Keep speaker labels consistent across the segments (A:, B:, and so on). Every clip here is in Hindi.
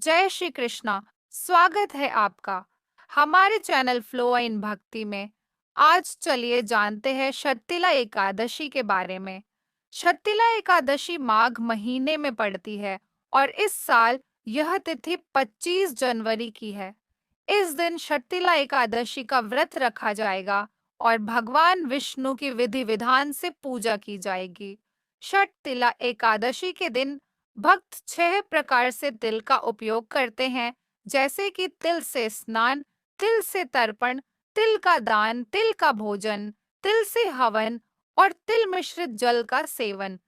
A: जय श्री कृष्णा। स्वागत है आपका हमारे चैनल फ्लो इन भक्ति में। आज चलिए जानते हैं शर्तिला एकादशी के बारे में। शर्तिला एकादशी माघ महीने में पड़ती है और इस साल यह तिथि 25 जनवरी की है। इस दिन शर्तिला एकादशी का व्रत रखा जाएगा और भगवान विष्णु की विधि विधान से पूजा की जाएगी। शर्तिला एकादशी के दिन भक्त 6 प्रकार से तिल का उपयोग करते हैं, जैसे कि तिल से स्नान, तिल से तर्पण, तिल का दान, तिल का भोजन, तिल से हवन और तिल मिश्रित जल का सेवन।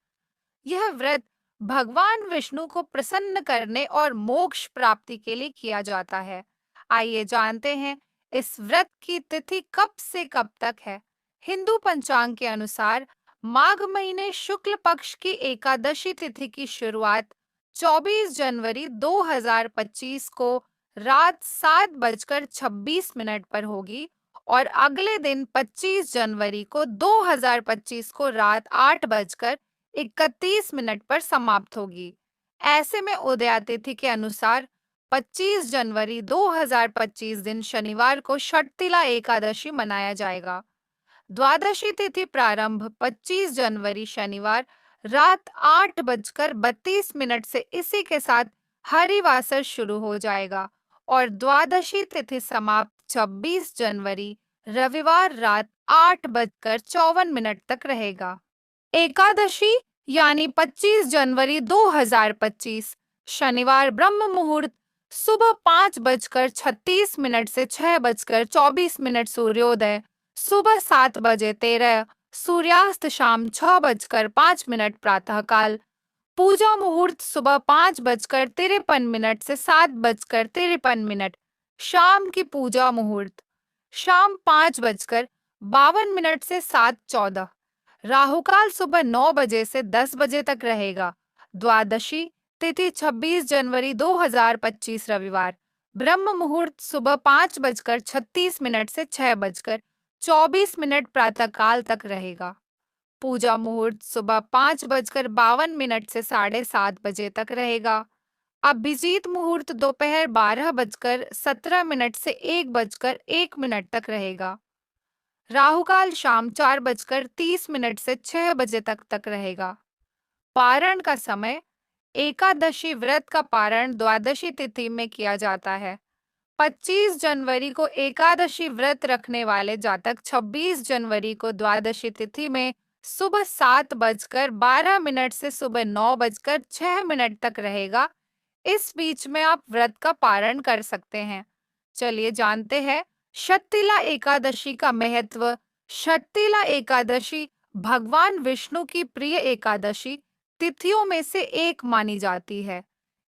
A: यह व्रत भगवान विष्णु को प्रसन्न करने और मोक्ष प्राप्ति के लिए किया जाता है। आइए जानते हैं इस व्रत की तिथि कब से कब तक है। हिंदू पंचांग के अनुसार माघ महीने शुक्ल पक्ष की एकादशी तिथि की शुरुआत 24 जनवरी 2025 को रात 7:26 पर होगी और अगले दिन 25 जनवरी को 2025 को रात 8:31 पर समाप्त होगी। ऐसे में उदया तिथि के अनुसार 25 जनवरी 2025 दिन शनिवार को शर्तिला एकादशी मनाया जाएगा। द्वादशी तिथि प्रारंभ 25 जनवरी शनिवार रात 8:32 से इसी के साथ हरिवासर शुरू हो जाएगा और द्वादशी तिथि समाप्त 26 जनवरी रविवार रात 8:54 तक रहेगा। एकादशी यानी 25 जनवरी 2025 शनिवार ब्रह्म मुहूर्त सुबह 5:36 से 6:24 सूर्योदय, सुबह 7:13 सूर्यास्त, शाम 6:05 प्रातःकाल। पूजा मुहूर्त सुबह 5:53 से 7:53, शाम की पूजा मुहूर्त शाम 5:52 से 7:14। राहुकाल सुबह 9 बजे से 10 बजे तक रहेगा। द्वादशी तिथि 26 जनवरी 2025 रविवार, ब्रह्म मुहूर्त सुबह 5:36 से 6:24 प्रातःकाल तक रहेगा। पूजा मुहूर्त सुबह 5:52 से 7:30 तक रहेगा। अभिजीत मुहूर्त दोपहर 12:17 से 1:01 तक रहेगा। राहुकाल शाम 4:30 से 6 बजे तक रहेगा। पारण का समय एकादशी व्रत का पारण द्वादशी तिथि में किया जाता है। 25 जनवरी को एकादशी व्रत रखने वाले जातक 26 जनवरी को द्वादशी तिथि में सुबह 7:12 से सुबह 9:06 तक रहेगा। इस बीच में आप व्रत का पारण कर सकते हैं। चलिए जानते हैं शर्तिला एकादशी का महत्व। शर्तिला एकादशी भगवान विष्णु की प्रिय एकादशी तिथियों में से एक मानी जाती है।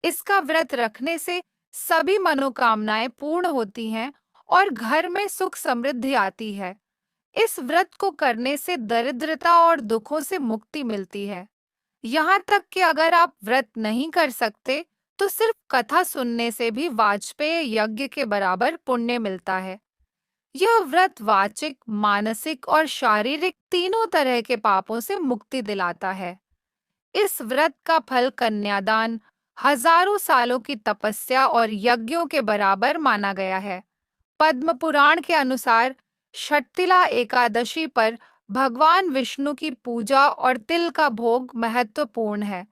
A: इसका व्रत रखने से सभी मनोकामनाएं पूर्ण होती हैं और घर में सुख समृद्धि आती है। इस व्रत को करने से दरिद्रता और दुखों से मुक्ति मिलती है। यहाँ तक कि अगर आप व्रत नहीं कर सकते तो सिर्फ कथा सुनने से भी वाजपेय यज्ञ के बराबर पुण्य मिलता है। यह व्रत वाचिक, मानसिक और शारीरिक तीनों तरह के पापों से मुक्ति दिलाता है। इस व्रत का फल कन्यादान, हजारों सालों की तपस्या और यज्ञों के बराबर माना गया है। पद्म पुराण के अनुसार शर्तिला एकादशी पर भगवान विष्णु की पूजा और तिल का भोग महत्वपूर्ण है।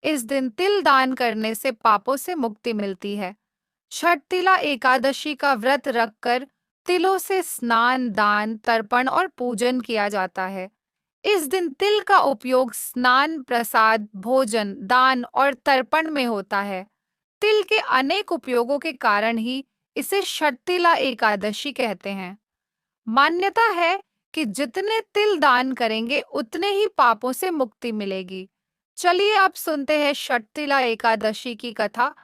A: इस दिन तिल दान करने से पापों से मुक्ति मिलती है। शर्तिला एकादशी का व्रत रखकर तिलों से स्नान, दान, तर्पण और पूजन किया जाता है। इस दिन तिल का उपयोग स्नान, प्रसाद, भोजन, दान और तर्पण में होता है। तिल के अनेक उपयोगों के कारण ही इसे शर्तिला एकादशी कहते हैं। मान्यता है कि जितने तिल दान करेंगे उतने ही पापों से मुक्ति मिलेगी। चलिए अब सुनते हैं शर्तिला एकादशी की कथा।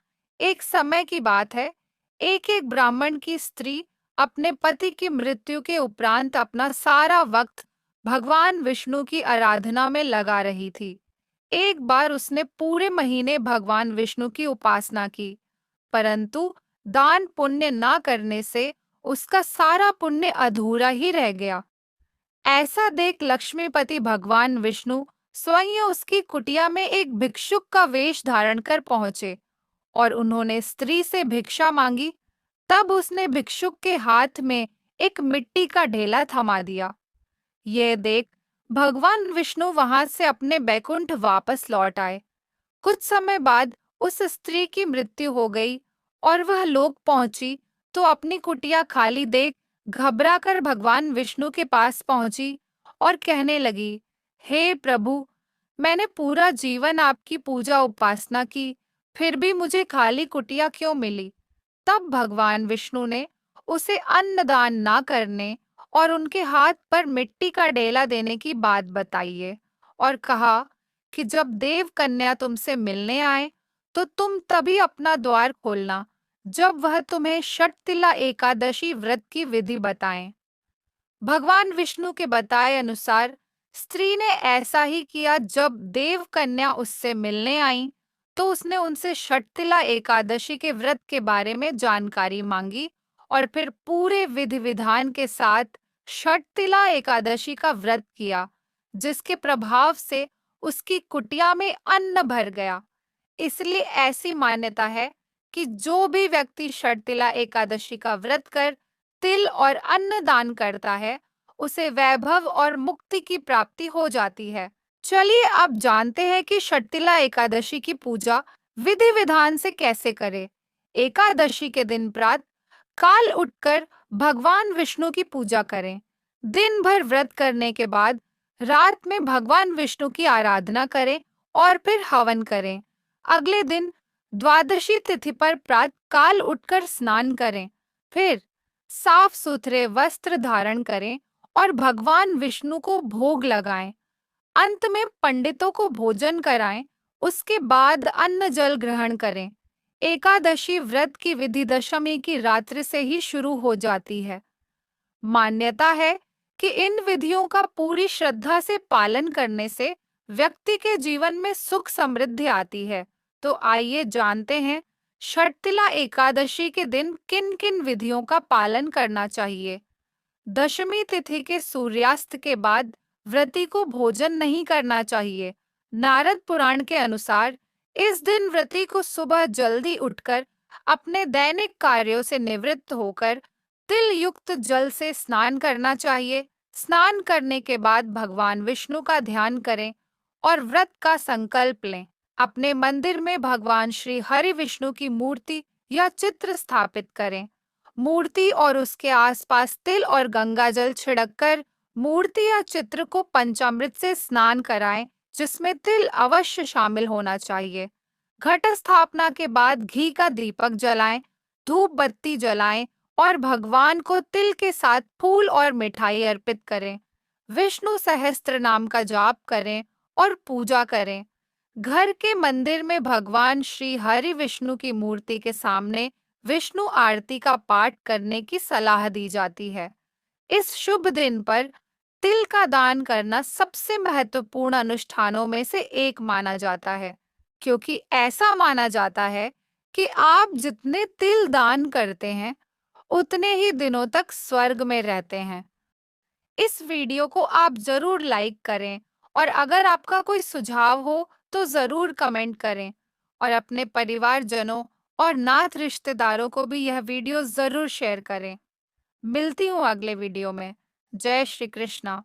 A: एक समय की बात है, एक ब्राह्मण की स्त्री अपने पति की मृत्यु के उपरांत अपना सारा वक्त भगवान विष्णु की आराधना में लगा रही थी। एक बार उसने पूरे महीने भगवान विष्णु की उपासना की, परंतु दान पुण्य ना करने से उसका सारा पुण्य अधूरा ही रह गया। ऐसा देख लक्ष्मीपति भगवान विष्णु स्वयं उसकी कुटिया में एक भिक्षुक का वेश धारण कर पहुंचे और उन्होंने स्त्री से भिक्षा मांगी। तब उसने भिक्षुक के हाथ में एक मिट्टी का ढेला थमा दिया। यह देख भगवान विष्णु वहां से अपने बैकुंठ वापस लौट आए। कुछ समय बाद उस स्त्री की मृत्यु हो गई और वह लोक पहुंची तो अपनी कुटिया खाली देख घबराकर भगवान विष्णु के पास पहुंची और कहने लगी, हे प्रभु, मैंने पूरा जीवन आपकी पूजा उपासना की, फिर भी मुझे खाली कुटिया क्यों मिली? तब भगवान विष्णु ने उसे अन्न दान ना करने और उनके हाथ पर मिट्टी का ढेला देने की बात बताई और कहा कि जब देव कन्या तुमसे मिलने आए तो तुम तभी अपना द्वार खोलना जब वह तुम्हें षटतिला एकादशी व्रत की विधि बताएं। भगवान विष्णु के बताए अनुसार स्त्री ने ऐसा ही किया। जब देव कन्या उससे मिलने आई तो उसने उनसे षटतिला एकादशी के व्रत के बारे में जानकारी मांगी और फिर पूरे विधि विधान के साथ षटतिला एकादशी का व्रत किया, जिसके प्रभाव से उसकी कुटिया में अन्न भर गया। इसलिए ऐसी मान्यता है कि जो भी व्यक्ति षटतिला एकादशी का व्रत कर तिल और अन्न दान करता है, उसे वैभव और मुक्ति की प्राप्ति हो जाती है। चलिए अब जानते हैं कि षटतिला एकादशी की पूजा विधि विधान से कैसे करें। एकादशी के दिन प्रातः काल उठकर भगवान विष्णु की पूजा करें। दिन भर व्रत करने के बाद रात में भगवान विष्णु की आराधना करें और फिर हवन करें। अगले दिन द्वादशी तिथि पर प्रातः काल उठकर स्नान करें, फिर साफ सुथरे वस्त्र धारण करें और भगवान विष्णु को भोग लगाएं। अंत में पंडितों को भोजन कराएं, उसके बाद अन्न जल ग्रहण करें। एकादशी व्रत की विधि दशमी की रात्रि से ही शुरू हो जाती है। मान्यता है कि इन विधियों का पूरी श्रद्धा से पालन करने से व्यक्ति के जीवन में सुख समृद्धि आती है। तो आइए जानते हैं षटतिला एकादशी के दिन किन-किन विधियों का पालन करना चाहिए। दशमी तिथि के सूर्यास्त के बाद व्रती को भोजन नहीं करना चाहिए। नारद पुराण के अनुसार इस दिन व्रती को सुबह जल्दी उठकर अपने दैनिक कार्यों से निवृत्त होकर तिल युक्त जल से स्नान करना चाहिए। स्नान करने के बाद भगवान विष्णु का ध्यान करें और व्रत का संकल्प लें। अपने मंदिर में भगवान श्री हरि विष्णु की मूर्ति या चित्र स्थापित करें। मूर्ति और उसके आसपास तिल और गंगा जल छिड़ककर मूर्ति या चित्र को पंचामृत से स्नान कराएं, जिसमें तिल अवश्य शामिल होना चाहिए। घट स्थापना के बाद घी का दीपक जलाएं, धूप बत्ती जलाएं और भगवान को तिल के साथ फूल और मिठाई अर्पित करें। विष्णु सहस्त्र नाम का जाप करें और पूजा करें। घर के मंदिर में भगवान श्री हरि विष्णु की मूर्ति के सामने विष्णु आरती का पाठ करने की सलाह दी जाती है। इस शुभ दिन पर तिल का दान करना सबसे महत्वपूर्ण अनुष्ठानों में से एक माना जाता है, क्योंकि ऐसा माना जाता है कि आप जितने तिल दान करते हैं, उतने ही दिनों तक स्वर्ग में रहते हैं। इस वीडियो को आप जरूर लाइक करें और अगर आपका कोई सुझाव हो तो जरूर कमेंट करें और अपने परिवारजनों और नात रिश्तेदारों को भी यह वीडियो जरूर शेयर करें। मिलती हूँ अगले वीडियो में। जय श्री कृष्णा।